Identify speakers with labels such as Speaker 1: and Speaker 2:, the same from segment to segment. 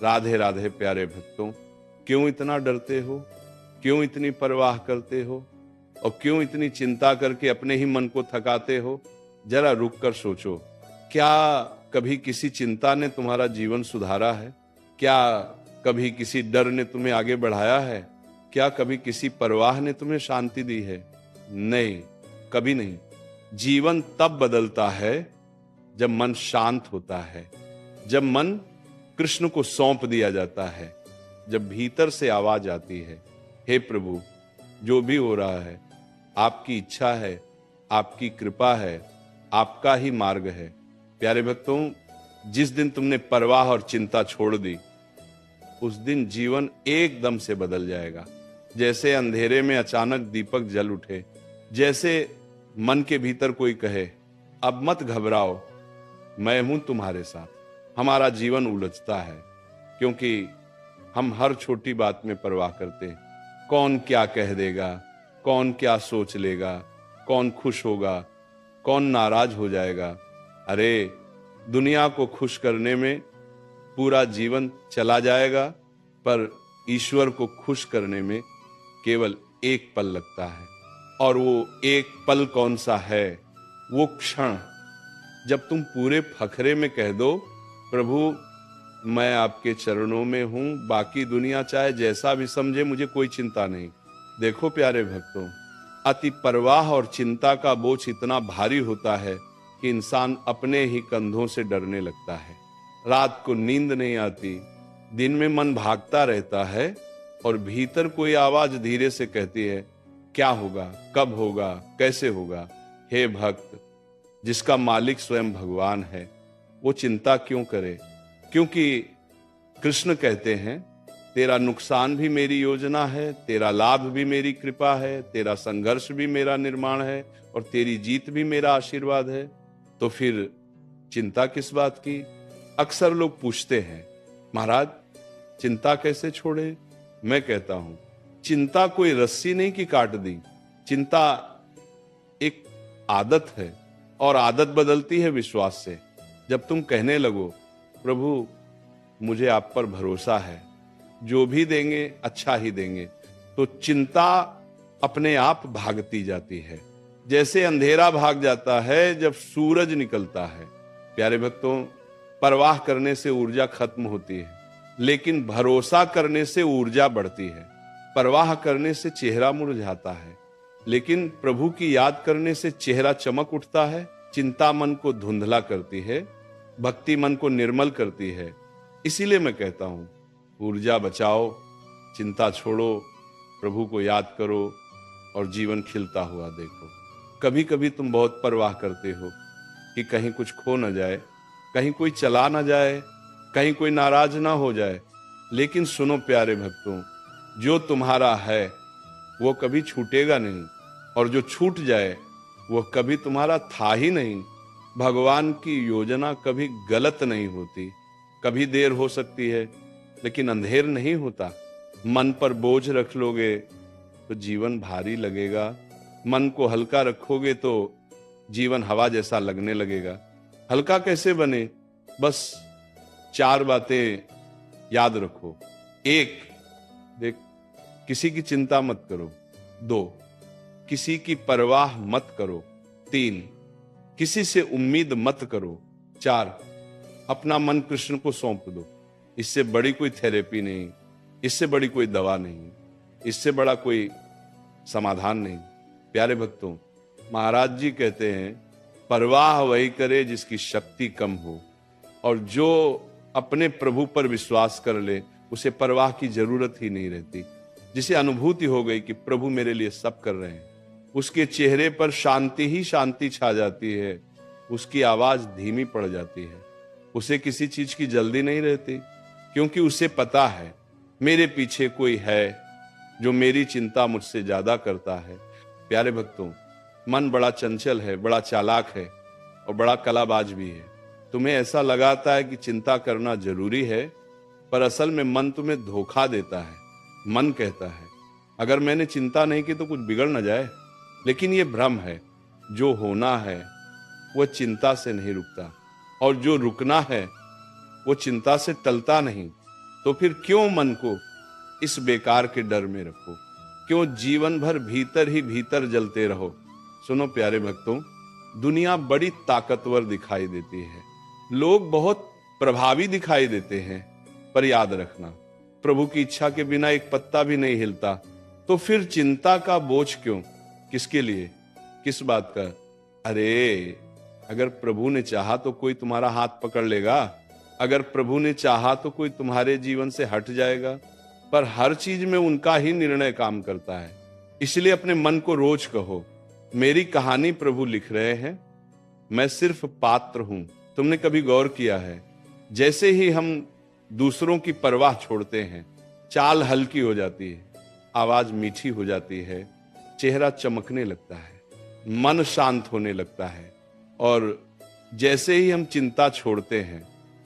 Speaker 1: राधे राधे प्यारे भक्तों, क्यों इतना डरते हो, क्यों इतनी परवाह करते हो और क्यों इतनी चिंता करके अपने ही मन को थकाते हो? जरा रुक कर सोचो, क्या कभी किसी चिंता ने तुम्हारा जीवन सुधारा है? क्या कभी किसी डर ने तुम्हें आगे बढ़ाया है? क्या कभी किसी परवाह ने तुम्हें शांति दी है? नहीं, कभी नहीं। जीवन तब बदलता है जब मन शांत होता है, जब मन कृष्ण को सौंप दिया जाता है, जब भीतर से आवाज आती है, हे प्रभु, जो भी हो रहा है आपकी इच्छा है, आपकी कृपा है, आपका ही मार्ग है। प्यारे भक्तों, जिस दिन तुमने परवाह और चिंता छोड़ दी, उस दिन जीवन एकदम से बदल जाएगा। जैसे अंधेरे में अचानक दीपक जल उठे, जैसे मन के भीतर कोई कहे, अब मत घबराओ, मैं हूं तुम्हारे साथ। हमारा जीवन उलझता है क्योंकि हम हर छोटी बात में परवाह करते हैं। कौन क्या कह देगा, कौन क्या सोच लेगा, कौन खुश होगा, कौन नाराज हो जाएगा। अरे, दुनिया को खुश करने में पूरा जीवन चला जाएगा, पर ईश्वर को खुश करने में केवल एक पल लगता है। और वो एक पल कौन सा है? वो क्षण जब तुम पूरे फखरे में कह दो, प्रभु मैं आपके चरणों में हूं, बाकी दुनिया चाहे जैसा भी समझे, मुझे कोई चिंता नहीं। देखो प्यारे भक्तों, अति परवाह और चिंता का बोझ इतना भारी होता है कि इंसान अपने ही कंधों से डरने लगता है। रात को नींद नहीं आती, दिन में मन भागता रहता है और भीतर कोई आवाज धीरे से कहती है, क्या होगा, कब होगा, कैसे होगा? हे भक्त, जिसका मालिक स्वयं भगवान है, वो चिंता क्यों करे? क्योंकि कृष्ण कहते हैं, तेरा नुकसान भी मेरी योजना है, तेरा लाभ भी मेरी कृपा है, तेरा संघर्ष भी मेरा निर्माण है और तेरी जीत भी मेरा आशीर्वाद है। तो फिर चिंता किस बात की? अक्सर लोग पूछते हैं, महाराज चिंता कैसे छोड़े? मैं कहता हूं, चिंता कोई रस्सी नहीं कि काट दी। चिंता एक आदत है और आदत बदलती है विश्वास से। जब तुम कहने लगो, प्रभु मुझे आप पर भरोसा है, जो भी देंगे अच्छा ही देंगे, तो चिंता अपने आप भागती जाती है। जैसे अंधेरा भाग जाता है जब सूरज निकलता है। प्यारे भक्तों, परवाह करने से ऊर्जा खत्म होती है, लेकिन भरोसा करने से ऊर्जा बढ़ती है। परवाह करने से चेहरा मुरझाता है, लेकिन प्रभु की याद करने से चेहरा चमक उठता है। चिंता मन को धुंधला करती है, भक्ति मन को निर्मल करती है। इसीलिए मैं कहता हूं, ऊर्जा बचाओ, चिंता छोड़ो, प्रभु को याद करो और जीवन खिलता हुआ देखो। कभी कभी तुम बहुत परवाह करते हो कि कहीं कुछ खो न जाए, कहीं कोई चला न जाए, कहीं कोई नाराज ना हो जाए। लेकिन सुनो प्यारे भक्तों, जो तुम्हारा है वो कभी छूटेगा नहीं, और जो छूट जाए वो कभी तुम्हारा था ही नहीं। भगवान की योजना कभी गलत नहीं होती। कभी देर हो सकती है, लेकिन अंधेर नहीं होता। मन पर बोझ रख लोगे तो जीवन भारी लगेगा, मन को हल्का रखोगे तो जीवन हवा जैसा लगने लगेगा। हल्का कैसे बने? बस 4 बातें याद रखो। 1, देख, किसी की चिंता मत करो। 2, किसी की परवाह मत करो। 3, किसी से उम्मीद मत करो। 4, अपना मन कृष्ण को सौंप दो। इससे बड़ी कोई थेरेपी नहीं, इससे बड़ी कोई दवा नहीं, इससे बड़ा कोई समाधान नहीं। प्यारे भक्तों, महाराज जी कहते हैं, परवाह वही करे जिसकी शक्ति कम हो, और जो अपने प्रभु पर विश्वास कर ले उसे परवाह की जरूरत ही नहीं रहती। जिसे अनुभूति हो गई कि प्रभु मेरे लिए सब कर रहे हैं, उसके चेहरे पर शांति ही शांति छा जाती है, उसकी आवाज धीमी पड़ जाती है। उसे किसी चीज की जल्दी नहीं रहती, क्योंकि उसे पता है मेरे पीछे कोई है जो मेरी चिंता मुझसे ज्यादा करता है। प्यारे भक्तों, मन बड़ा चंचल है, बड़ा चालाक है और बड़ा कलाबाज भी है। तुम्हें ऐसा लगाता है कि चिंता करना जरूरी है, पर असल में मन तुम्हें धोखा देता है। मन कहता है, अगर मैंने चिंता नहीं की तो कुछ बिगड़ न जाए। लेकिन ये भ्रम है। जो होना है वह चिंता से नहीं रुकता, और जो रुकना है वो चिंता से टलता नहीं। तो फिर क्यों मन को इस बेकार के डर में रखो? क्यों जीवन भर भीतर ही भीतर जलते रहो? सुनो प्यारे भक्तों, दुनिया बड़ी ताकतवर दिखाई देती है, लोग बहुत प्रभावी दिखाई देते हैं, पर याद रखना, प्रभु की इच्छा के बिना एक पत्ता भी नहीं हिलता। तो फिर चिंता का बोझ क्यों? किसके लिए? किस बात का? अरे, अगर प्रभु ने चाहा तो कोई तुम्हारा हाथ पकड़ लेगा, अगर प्रभु ने चाहा तो कोई तुम्हारे जीवन से हट जाएगा, पर हर चीज में उनका ही निर्णय काम करता है। इसलिए अपने मन को रोज कहो, मेरी कहानी प्रभु लिख रहे हैं, मैं सिर्फ पात्र हूं। तुमने कभी गौर किया है, जैसे ही हम दूसरों की परवाह छोड़ते हैं, चाल हल्की हो जाती है, आवाज मीठी हो जाती है, चेहरा चमकने लगता है, मन शांत होने लगता है। और जैसे ही हम चिंता छोड़ते हैं,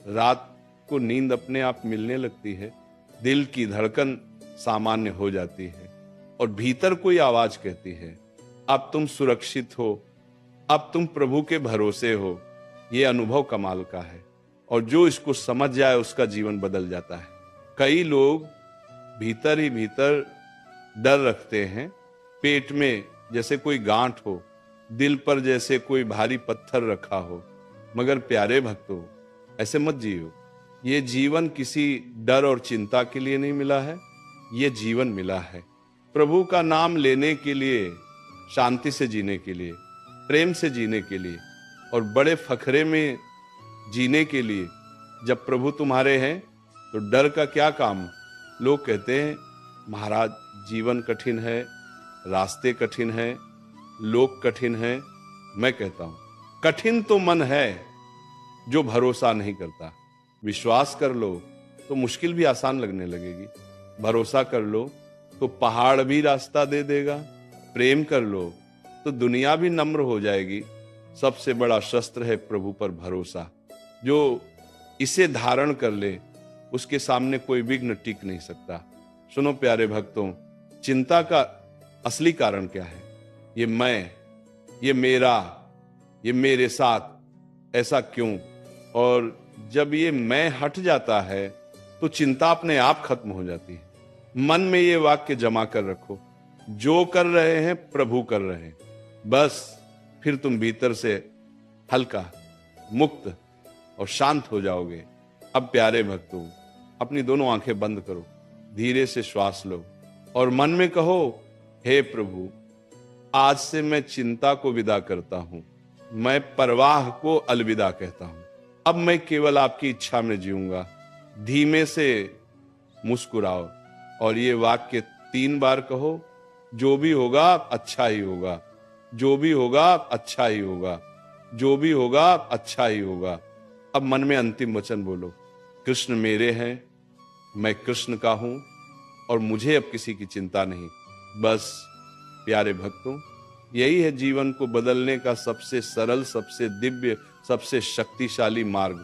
Speaker 1: रात को नींद अपने आप मिलने लगती है, दिल की धड़कन सामान्य हो जाती है, और भीतर कोई आवाज कहती है, अब तुम सुरक्षित हो, अब तुम प्रभु के भरोसे हो। ये अनुभव कमाल का है, और जो इसको समझ जाए उसका जीवन बदल जाता है। कई लोग भीतर ही भीतर डर रखते हैं, पेट में जैसे कोई गांठ हो, दिल पर जैसे कोई भारी पत्थर रखा हो। मगर प्यारे भक्तों, ऐसे मत जियो। ये जीवन किसी डर और चिंता के लिए नहीं मिला है, ये जीवन मिला है प्रभु का नाम लेने के लिए, शांति से जीने के लिए, प्रेम से जीने के लिए, और बड़े फखरे में जीने के लिए। जब प्रभु तुम्हारे हैं तो डर का क्या काम? लोग कहते हैं, महाराज जीवन कठिन है, रास्ते कठिन है, लोग कठिन है। मैं कहता हूं, कठिन तो मन है जो भरोसा नहीं करता। विश्वास कर लो तो मुश्किल भी आसान लगने लगेगी, भरोसा कर लो तो पहाड़ भी रास्ता दे देगा, प्रेम कर लो तो दुनिया भी नम्र हो जाएगी। सबसे बड़ा शस्त्र है प्रभु पर भरोसा। जो इसे धारण कर ले, उसके सामने कोई विघ्न टिक नहीं सकता। सुनो प्यारे भक्तों, चिंता का असली कारण क्या है? ये मैं, ये मेरा, ये मेरे साथ, ऐसा क्यों? और जब ये मैं हट जाता है तो चिंता अपने आप खत्म हो जाती है। मन में ये वाक्य जमा कर रखो, जो कर रहे हैं प्रभु कर रहे हैं, बस फिर तुम भीतर से हल्का, मुक्त और शांत हो जाओगे। अब प्यारे भक्तों, अपनी दोनों आंखें बंद करो, धीरे से श्वास लो और मन में कहो, हे प्रभु, आज से मैं चिंता को विदा करता हूं, मैं परवाह को अलविदा कहता हूं। अब मैं केवल आपकी इच्छा में जीऊंगा। धीमे से मुस्कुराओ और ये वाक्य 3 बार कहो, जो भी होगा अच्छा ही होगा, जो भी होगा अच्छा ही होगा, जो भी होगा अच्छा ही होगा। अब मन में अंतिम वचन बोलो, कृष्ण मेरे हैं, मैं कृष्ण का हूं और मुझे अब किसी की चिंता नहीं। बस प्यारे भक्तों, यही है जीवन को बदलने का सबसे सरल, सबसे दिव्य, सबसे शक्तिशाली मार्ग।